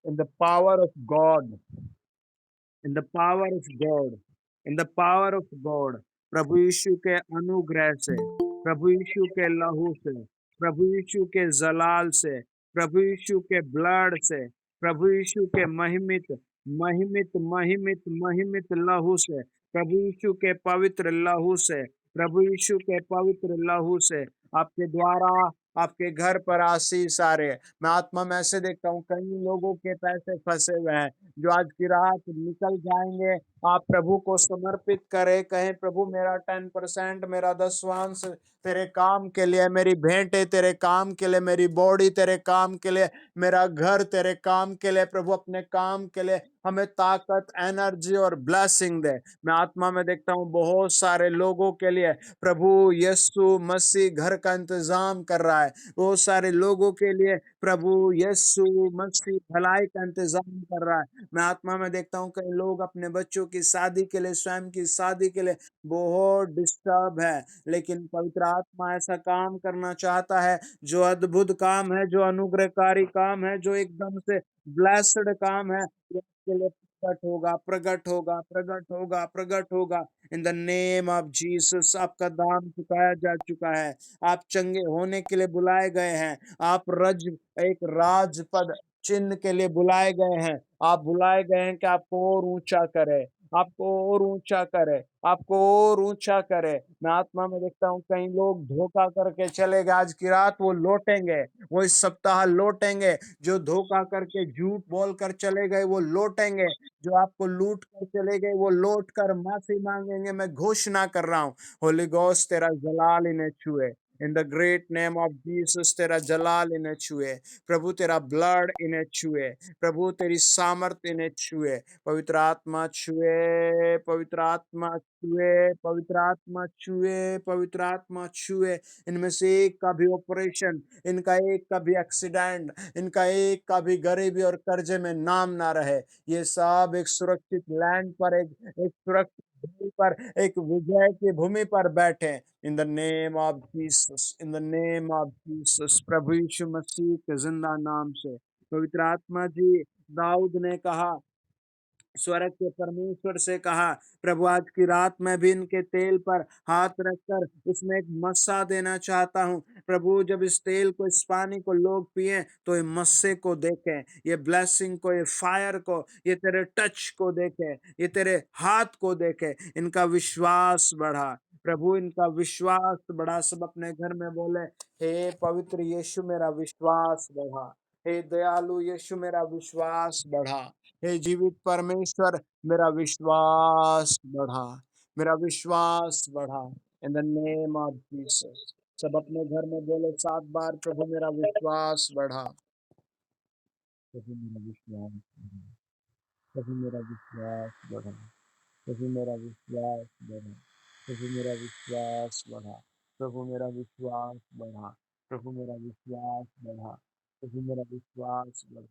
In the power of God, in the power of God, in the power of God, प्रभु यीशु के अनुग्रह से, प्रभु यीशु के लहू से, प्रभु यीशु के जलाल से, प्रभु यीशु के ब्लड से, प्रभु यीशु के महिमित महिमित महिमित महिमित लहू से, प्रभु यीशु के पवित्र लहू से, प्रभु यीशु के पवित्र लहू से आपके द्वारा आपके घर पर आशीष आ रहे हैं। मैं आत्मा में ऐसे देखता हूँ कई लोगों के पैसे फंसे हुए हैं जो आज की रात निकल जाएंगे। आप प्रभु को समर्पित करें, कहें प्रभु मेरा 10%, मेरा दसवांश तेरे काम के लिए, मेरी भेंटें तेरे काम के लिए, मेरी बॉडी तेरे काम के लिए, मेरा घर तेरे काम के लिए। प्रभु अपने काम के लिए हमें ताकत, एनर्जी और ब्लेसिंग दे। मैं आत्मा में देखता हूँ बहुत सारे लोगों के लिए प्रभु यीशु मसीह घर का इंतजाम कर रहा है। बहुत सारे लोगों के लिए प्रभु यीशु मसीह भलाई का इंतजाम कर रहा है। मैं आत्मा में देखता हूँ कई लोग अपने बच्चों की शादी के लिए, स्वयं की शादी के लिए बहुत डिस्टर्ब है, लेकिन पवित्र आत्मा ऐसा काम करना चाहता है जो अद्भुत काम है, जो अनुग्रहकारी काम है, जो एकदम से ब्लेस्ड काम है, ये आपके लिए प्रकट होगा, प्रकट होगा, प्रकट होगा, प्रकट होगा। इन द नेम ऑफ जीसस आपका दाम चुकाया जा चुका है। आप चंगे होने के लिए बुलाए गए हैं। आप एक राजपद चिन्ह के लिए बुलाए गए हैं। आप बुलाए गए हैं कि आपको और ऊंचा करे, आपको और ऊंचा करे, आपको और ऊंचा करे। मैं आत्मा में देखता हूँ कई लोग धोखा करके चले गए, आज की रात वो लौटेंगे, वो इस सप्ताह लौटेंगे। जो धोखा करके झूठ बोल कर चले गए वो लौटेंगे, जो आपको लूट कर चले गए वो लौट कर माफी मांगेंगे। मैं घोषणा कर रहा हूँ, होली गोस्ट तेरा जलाल इन्हें छुए, in the great name of Jesus तेरा जलाल इन्हें छुए, प्रभु तेरा ब्लड इन्हें छुए, प्रभु तेरी सामर्थ इन्हें छुए, पवित्र आत्मा छुए, पवित्र आत्मा छुए, पवित्र आत्मा छुए, पवित्र आत्मा छुए। इनमें से एक का भी ऑपरेशन, इनका एक का भी एक्सीडेंट, इनका एक का भी गरीबी और कर्जे में नाम ना रहे। ये सब एक सुरक्षित लैंड पर, एक सुरक्षित भूमि पर, एक विजय की भूमि पर बैठे। In the name of Jesus, in the name of Jesus, प्रभु यीशु मसीह के जिंदा नाम से। पवित्र आत्मा जी, दाऊद ने कहा, स्वर्ग के परमेश्वर से कहा, प्रभु आज की रात मैं भी इनके तेल पर हाथ रखकर इसमें एक मस्सा देना चाहता हूँ। प्रभु जब इस तेल को, इस पानी को लोग पिए तो ये मस्से को देखें, ये ब्लेसिंग को, ये फायर को, ये तेरे टच को देखें, ये तेरे हाथ को देखें। इनका विश्वास बढ़ा, प्रभु इनका विश्वास बढ़ा। सब अपने घर में बोले, हे पवित्र यीशु मेरा विश्वास बढ़ा, हे दयालु यीशु मेरा विश्वास बढ़ा, हे जीवित परमेश्वर मेरा विश्वास बढ़ा, मेरा विश्वास बढ़ा। इन द नेम ऑफ जीसस, सब अपने घर में बोले 7 बार, प्रभु मेरा विश्वास बढ़ा, प्रभु मेरा विश्वास बढ़ा, प्रभु मेरा विश्वास बढ़ा, प्रभु मेरा विश्वास बढ़ा, प्रभु मेरा विश्वास बढ़ा, प्रभु मेरा विश्वास बढ़ा, प्रभु मेरा विश्वास बढ़ा, प्रभु मेरा विश्वास बढ़ा,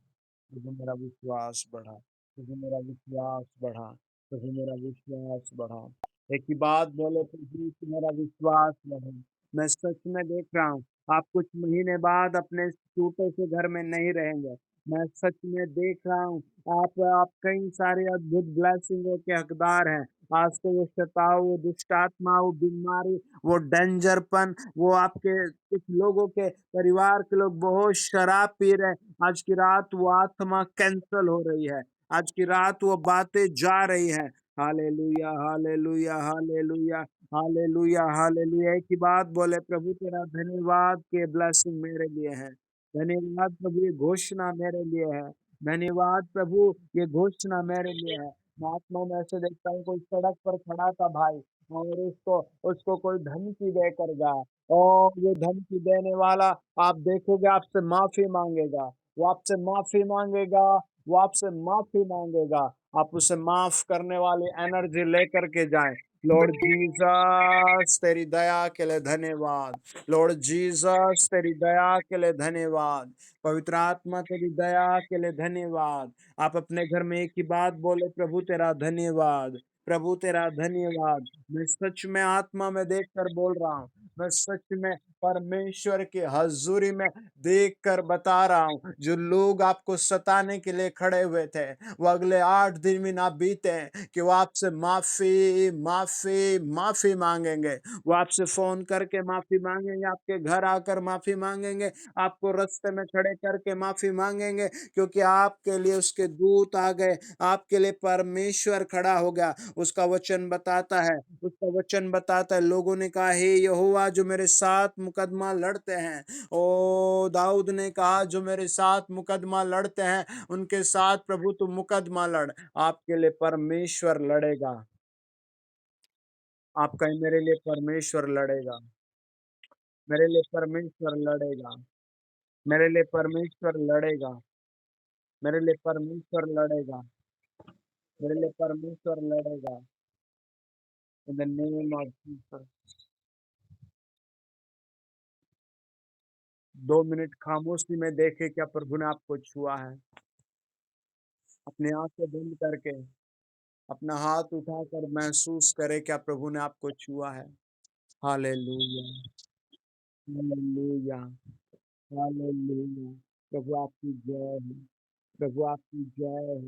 प्रभु मेरा विश्वास बढ़ा, प्रभु मेरा विश्वास बढ़ा, प्रभु मेरा विश्वास बढ़ा। एक ही बात बोले, प्रभु कि मेरा विश्वास बढ़े। मैं सच में देख रहा हूँ, आप कुछ महीने बाद अपने टूटे से घर में नहीं रहेंगे। मैं सच में देख रहा हूँ, आप कई सारे अद्भुत ब्लेसिंगों के हकदार हैं। आज तो वो शताऊ, वो दुष्ट आत्मा, वो बीमारी, वो डेंजरपन, वो आपके कुछ लोगों के परिवार के लोग बहुत शराब पी रहे हैं। आज की रात वो आत्मा कैंसल हो रही है, आज की रात वो बातें जा रही है। Hallelujah, hallelujah, hallelujah, hallelujah, hallelujah. एक ही बात बोले, प्रभु तेरा धन्यवाद के ब्लेसिंग मेरे लिए है। धन्यवाद प्रभु, ये घोषणा मेरे लिए है। धन्यवाद प्रभु, ये घोषणा मेरे लिए है। मैं आत्मा में ऐसे देखता हूँ, कोई सड़क पर खड़ा था भाई, और उसको उसको कोई धमकी देकर गया, और वो धमकी देने वाला, आप देखोगे आपसे माफी मांगेगा, वो आपसे माफी मांगेगा, वो आपसे माफी मांगेगा। आप उसे माफ करने वाली एनर्जी लेकर के जाएं। लॉर्ड जीसस तेरी दया के लिए धन्यवाद, लॉर्ड जीसस तेरी दया के लिए धन्यवाद, पवित्र आत्मा तेरी दया के लिए धन्यवाद। आप अपने घर में एक ही बात बोले, प्रभु तेरा धन्यवाद, प्रभु तेरा धन्यवाद। मैं सच में आत्मा में देख कर बोल रहा हूँ, मैं सच में परमेश्वर की हजूरी में देख कर बता रहा हूँ। जो लोग आपको सताने के लिए खड़े हुए थे, वो अगले 8 दिन भी ना बीते कि वो आपसे माफी, माफी, माफी मांगेंगे। वो आपसे फोन करके माफी मांगेंगे, आपके घर आकर माफी मांगेंगे, आपको रास्ते में खड़े करके माफी मांगेंगे, क्योंकि आपके लिए उसके दूत आ गए, आपके लिए परमेश्वर खड़ा हो गया। उसका वचन बताता है, उसका वचन बताता है, लोगों ने कहा, हे यहोवा जो मेरे साथ मुकदमा लड़ते हैं, ओ दाऊद ने कहा, जो मेरे साथ मुकदमा लड़ते हैं उनके साथ प्रभु तू मुकदमा लड़। आपके लिए परमेश्वर लड़ेगा, आपका ही मेरे लिए परमेश्वर लड़ेगा, मेरे लिए परमेश्वर लड़ेगा, मेरे लिए परमेश्वर लड़ेगा, मेरे लिए परमेश्वर लड़ेगा, मेरे लिए परमेश्वर लड़ेगा। इन the name of Jesus, 2 minute खामोशी में देखे क्या प्रभु ने आपको छुआ है। अपनी आंखें बंद करके अपना हाथ उठाकर महसूस करे क्या प्रभु ने आपको छुआ है। Hallelujah, hallelujah, hallelujah. प्रभु आपकी जय है, प्रभु आपकी जय है।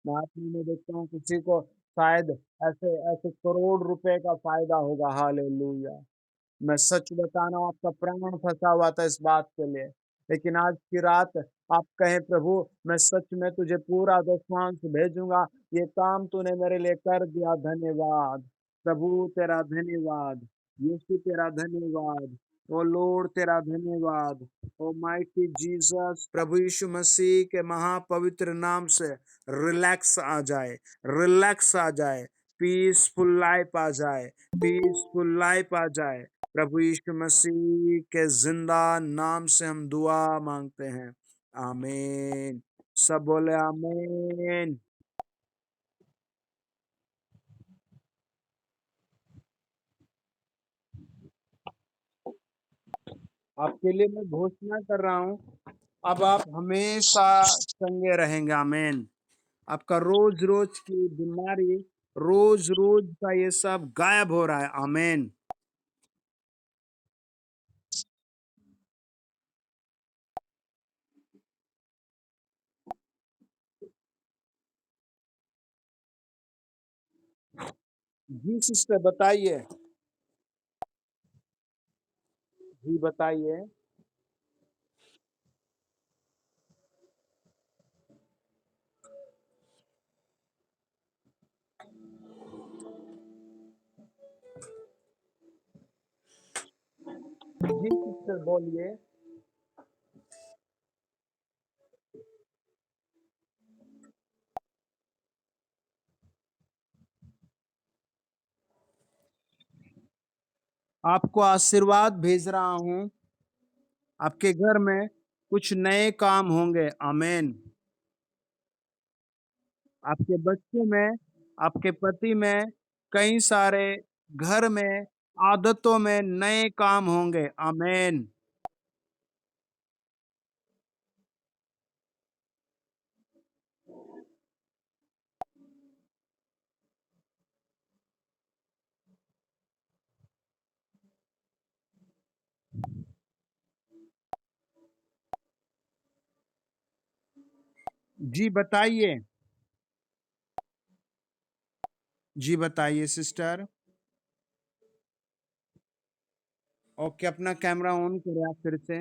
मैं आत्मा में देखता हूँ किसी को शायद ऐसे ऐसे करोड़ रुपए का फायदा होगा। हालेलुया। मैं सच बता रहा हूँ, आपका प्राण फंसा हुआ था इस बात के लिए, लेकिन आज की रात आप कहें प्रभु मैं सच में तुझे पूरा दशमांश भेजूंगा, ये काम तूने मेरे लिए कर दिया, धन्यवाद प्रभु तेरा धन्यवाद, यीशु तेरा धन्यवाद, ओ लॉर्ड तेरा धन्यवाद, ओ माइटी जीसस। प्रभु यीशु मसीह के महापवित्र नाम से रिलैक्स आ जाए, रिलैक्स आ जाए, पीसफुल लाइफ आ जाए, पीसफुल लाइफ आ जाए। प्रभु यीशु मसीह के जिंदा नाम से हम दुआ मांगते हैं, आमीन। सब बोले आमीन। आपके लिए मैं घोषणा कर रहा हूँ, अब आप हमेशा चंगे रहेंगे, आमीन। आपका रोज रोज की बीमारी, रोज रोज का ये सब गायब हो रहा है, आमीन। जी सिस्टर बताइए, जी बताइए। जी सिस्टर बोलिए। आपको आशीर्वाद भेज रहा हूँ, आपके घर में कुछ नए काम होंगे, आमीन। आपके बच्चे में, आपके पति में, कई सारे घर में, आदतों में नए काम होंगे, आमीन। जी बताइए, जी बताइए सिस्टर। ओके, अपना कैमरा ऑन करें आप फिर से।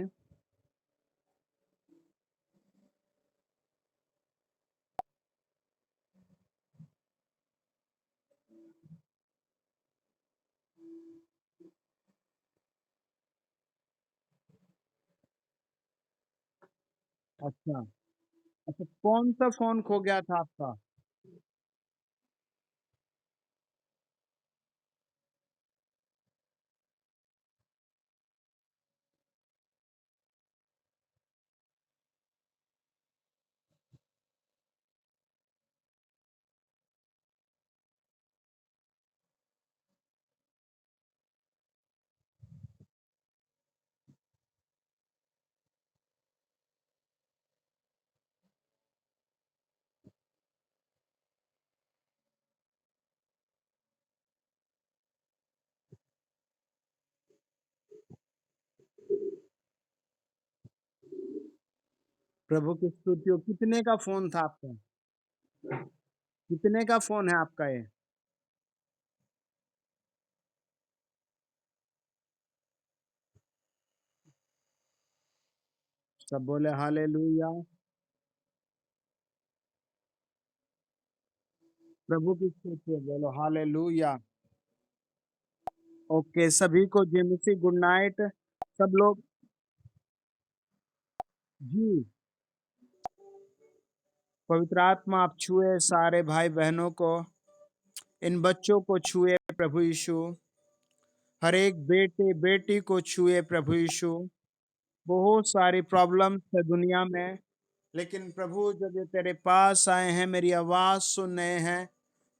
अच्छा, अच्छा कौन सा फोन खो गया था आपका? प्रभु की स्तुति हो। कितने का फोन था आपका? कितने का फोन है आपका ये? सब बोले हालेलुया। प्रभु की स्तुति हो, बोलो हालेलुया। ओके, सभी को जिमसी गुड नाइट। सब लोग जी, पवित्र आत्मा आप छुए सारे भाई बहनों को, इन बच्चों को छुए प्रभु यीशु, हर एक बेटे बेटी को छुए प्रभु यीशु। बहुत सारी प्रॉब्लम्स है दुनिया में, लेकिन प्रभु जब ये तेरे पास आए हैं, मेरी आवाज सुन रहे हैं,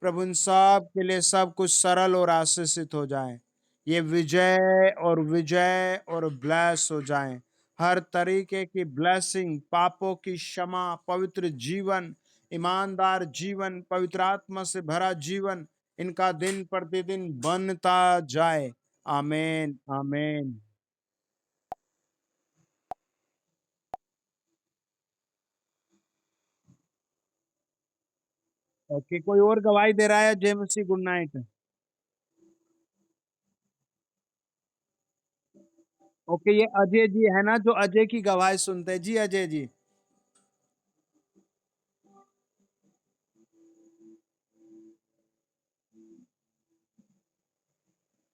प्रभु इन सब के लिए सब कुछ सरल और आशीषित हो जाए। ये विजय और विजय और ब्लेस हो जाए। हर तरीके की ब्लेसिंग, पापों की क्षमा, पवित्र जीवन, ईमानदार जीवन, पवित्र आत्मा से भरा जीवन इनका दिन प्रतिदिन बनता जाए। आमीन, आमीन। ओके, कोई और गवाही दे रहा है? जय मसीह, गुड नाइट। ओके, ये अजय जी है ना, जो अजय की गवाही सुनते हैं? जी अजय जी।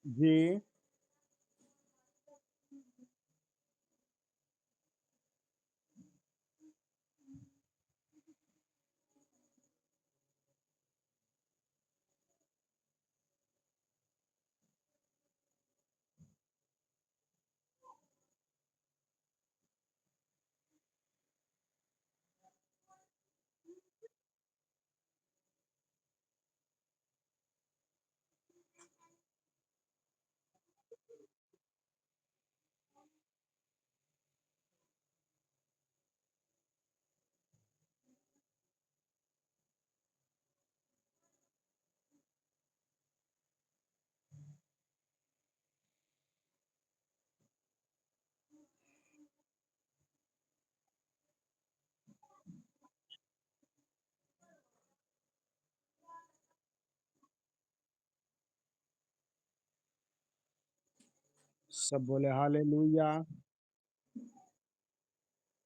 जी, सब बोले हालेलुया।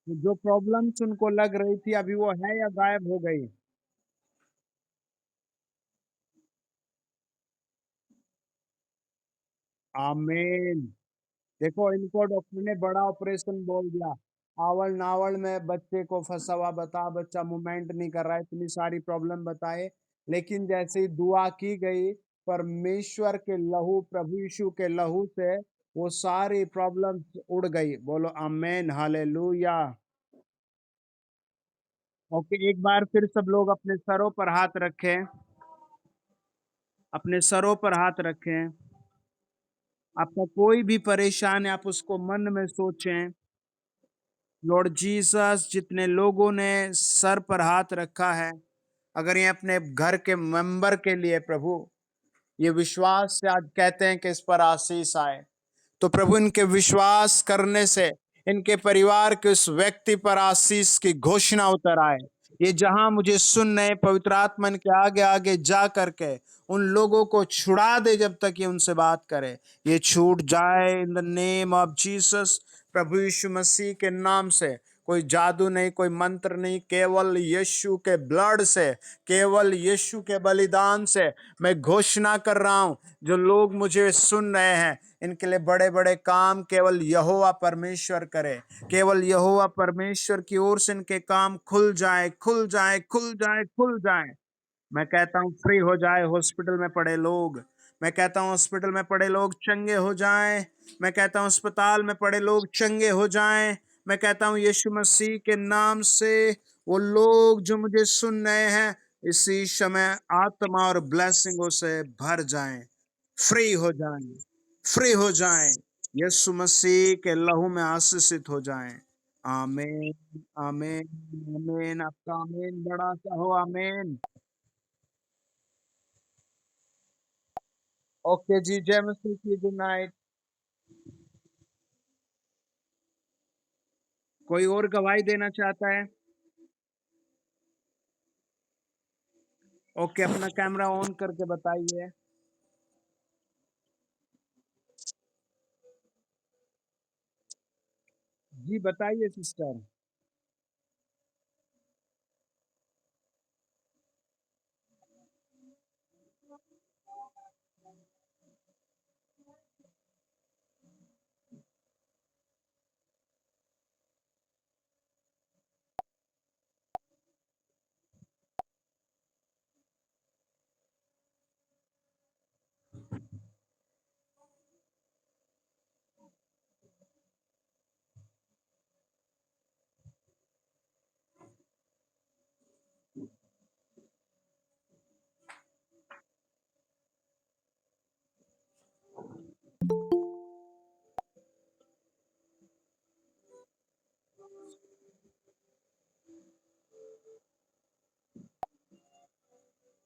जो प्रॉब्लम्स उनको लग रही थी, अभी वो है या गायब हो गई? आमीन। देखो, इनको डॉक्टर ने बड़ा ऑपरेशन बोल दिया। आवल नावल में बच्चे को फंसा हुआ, बता, बच्चा मूवमेंट नहीं कर रहा है, इतनी सारी प्रॉब्लम बताए। लेकिन जैसे ही दुआ की गई, परमेश्वर के लहू, प्रभु यीशु के लहू से वो सारी प्रॉब्लम्स उड़ गई। बोलो आमीन, हालेलुया। ओके, एक बार फिर सब लोग अपने सरों पर हाथ रखें। अपने सरों पर हाथ रखें। आपका कोई भी परेशान है, आप उसको मन में सोचें। लॉर्ड जीसस, जितने लोगों ने सर पर हाथ रखा है, अगर ये अपने घर के मेंबर के लिए प्रभु, ये विश्वास से आज कहते हैं कि इस पर आशीष आए, तो प्रभु इनके विश्वास करने से इनके परिवार के उस व्यक्ति पर आशीष की घोषणा उतर आए। ये जहां मुझे सुन रहे, पवित्र आत्मा के आगे आगे जा करके उन लोगों को छुड़ा दे, जब तक ये उनसे बात करे, ये छूट जाए in the name of Jesus. प्रभु यीशु मसीह के नाम से कोई जादू नहीं, कोई मंत्र नहीं, केवल यीशु के ब्लड से, केवल यीशु के बलिदान से मैं घोषणा कर रहा हूं। जो लोग मुझे सुन रहे हैं, इनके लिए बड़े बड़े काम केवल यहोवा परमेश्वर करे। केवल यहोवा परमेश्वर की ओर से इनके काम खुल जाए, खुल जाए, खुल जाए, खुल जाए। मैं कहता हूँ फ्री हो जाए हॉस्पिटल में पड़े लोग। मैं कहता हूँ हॉस्पिटल में पड़े लोग चंगे हो जाएं। मैं कहता हूँ अस्पताल में पड़े लोग चंगे हो जाएं। मैं कहता हूँ यीशु मसीह के नाम से वो लोग जो मुझे सुन रहे हैं, इसी समय आत्मा और ब्लेसिंगों से भर जाएं, फ्री हो जाएं, फ्री हो जाएं, यीशु मसीह के लहू में आशीषित हो जाएं। आमीन, आमीन, आमीन। आपका आमीन बड़ा सा हो। आमीन। ओके जी, जय मसीह की, गुड नाइट। कोई और गवाही देना चाहता है? ओके, अपना कैमरा ऑन करके बताइए। जी बताइए सिस्टर।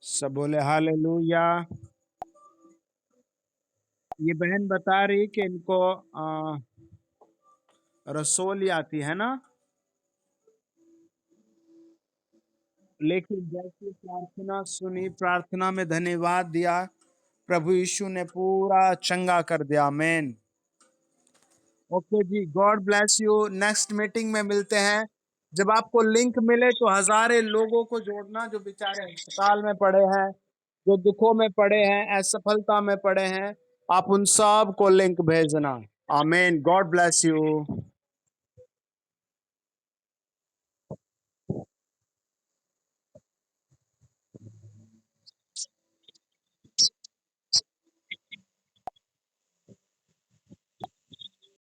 सब बोले हालेलुया। ये बहन बता रही कि इनको रसोली आती है ना, लेकिन जैसी प्रार्थना सुनी, प्रार्थना में धन्यवाद दिया, प्रभु यीशु ने पूरा चंगा कर दिया। आमीन। ओके जी, God bless you. Next meeting में मिलते हैं। जब आपको लिंक मिले तो हजारे लोगों को जोड़ना जो बेचारे अस्पताल में पड़े हैं, जो दुखों में पड़े हैं, असफलता में पड़े हैं, आप उन सब को लिंक भेजना। आमीन। God bless you.